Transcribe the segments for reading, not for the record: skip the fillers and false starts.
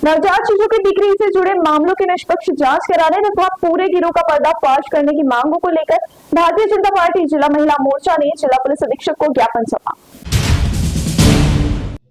नवजात शिशु की बिक्री से जुड़े मामलों की निष्पक्ष जांच कराने तथा पूरे गिरोह का पर्दाफाश करने की मांगों को लेकर भारतीय जनता पार्टी जिला महिला मोर्चा ने जिला पुलिस अधीक्षक को ज्ञापन सौंपा।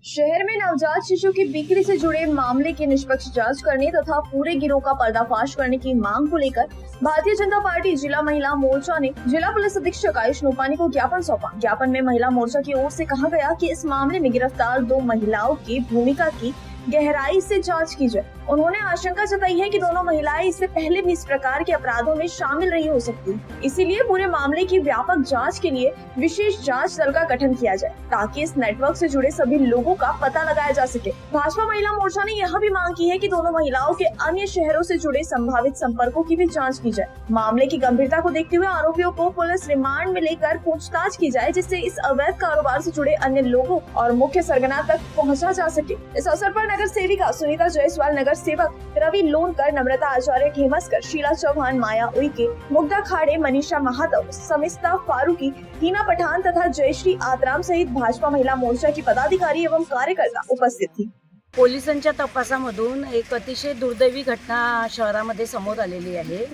शहर में नवजात शिशु की बिक्री से जुड़े मामले की निष्पक्ष जांच करने तथा पूरे गिरोह का पर्दाफाश करने की मांग को लेकर भारतीय जनता पार्टी जिला महिला मोर्चा ने जिला पुलिस अधीक्षक आयुष नोपानी को ज्ञापन सौंपा। ज्ञापन में महिला मोर्चा की ओर से कहा गया कि इस मामले में गिरफ्तार 2 महिलाओं की भूमिका की गहराई से जांच की जाए। उन्होंने आशंका जताई है कि दोनों महिलाएं इससे पहले भी इस प्रकार के अपराधों में शामिल रही हो सकती हैं। इसीलिए पूरे मामले की व्यापक जांच के लिए विशेष जांच दल का गठन किया जाए ताकि इस नेटवर्क से जुड़े सभी लोगों का पता लगाया जा सके। भाजपा महिला मोर्चा ने यह भी मांग की है कि दोनों महिलाओं के अन्य शहरों से जुड़े संभावित संपर्कों की भी जाँच की जाए। मामले की गंभीरता को देखते हुए आरोपियों को पुलिस रिमांड में लेकर पूछताछ की जाए, जिससे इस अवैध कारोबार से जुड़े अन्य लोगों और मुख्य सरगना तक पहुँचा जा सके। इस अवसर पर नगर सेविका सुनीता जायसवाल, नगर सेवक रवि लोनकर, नम्रता आचार्य, घेमस्कर, शीला चौहान, माया उइके, मुग्धा खाड़े, मनीषा महादेव, समिस्ता फारूकी, हीना पठान तथा जयश्री आतराम सहित भाजपा महिला मोर्चा की पदाधिकारी एवं कार्यकर्ता उपस्थित थी। पोलिसांच्या तपासामधून एक अतिशय दुर्दैवी घटना शहरामध्ये समोर आलेली आहे।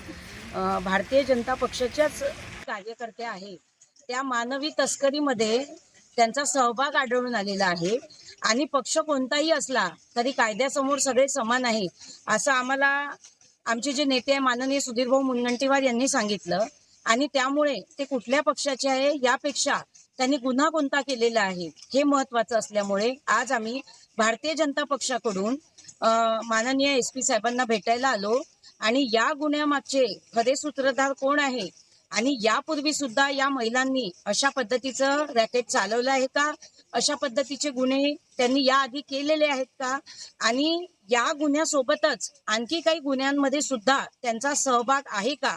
भारतीय जनता पक्षाच्याच कार्यकर्त्या आहेत त्या मानवी तस्करीमध्ये त्यांचा सहभाग आढळून आलेला आहे आणि पक्ष कोणताही असला तरी कायद्यासमोर सगळे समान आहे असं आम्हाला आमचे जे नेते आहे माननीय सुधीरभाऊ मुनगंटीवार यांनी सांगितलं आणि त्यामुळे ते कुठल्या पक्षाचे आहे यापेक्षा त्यांनी गुन्हा कोणता केलेला आहे हे महत्त्वाचं असल्यामुळे आज आम्ही भारतीय जनता पक्षाकडून माननीय SP साहेबांना भेटायला आलो आणि या गुन्ह्यामागचे खरे सूत्रधार कोण आहे आणि यापूर्वी सुद्धा या महिलांनी अशा पद्धतीचं रॅकेट चालवलं आहे का, अशा पद्धतीचे गुन्हे त्यांनी याआधी केलेले आहेत का आणि या गुन्ह्यासोबतच आणखी काही गुन्ह्यांमध्ये सुद्धा त्यांचा सहभाग आहे का,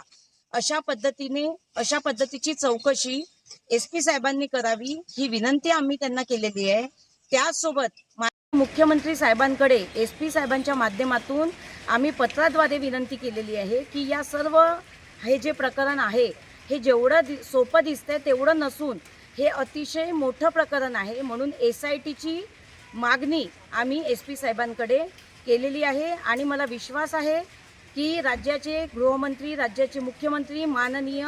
अशा पद्धतीची चौकशी SP साहेबांनी करावी ही विनंती आम्ही त्यांना केलेली आहे। त्याचसोबत मुख्यमंत्री साहेबांकडे SP साहेबांच्या माध्यमातून आम्ही पत्राद्वारे विनंती केलेली आहे की या सर्व हे जे प्रकरण आहे हे जेवढं सोपं दिसतंय तेवढं नसून हे अतिशय मोठं प्रकरण आहे, म्हणून SITची मागणी आम्ही SP साहेबांकडे केलेली आहे आणि मला विश्वास आहे की राज्याचे गृहमंत्री, राज्याचे मुख्यमंत्री माननीय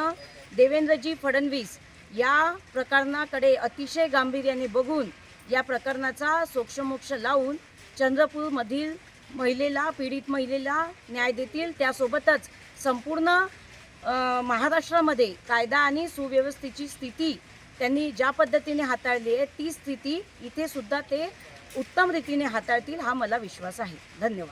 देवेंद्रजी फडणवीस या प्रकरणाकडे अतिशय गांभीर्याने बघून या प्रकरणाचा सोक्षमोक्ष लावून चंद्रपूरमधील महिलेला, पीडित महिलेला न्याय देतील। त्यासोबतच संपूर्ण महाराष्ट्रामध्ये कायदा आणि सुव्यवस्थेची स्थिती त्यांनी ज्या पद्धतीने हाताळली आहे ती स्थिती इथे सुद्धा ते उत्तम रीतीने हाताळतील हा मला विश्वास आहे। धन्यवाद।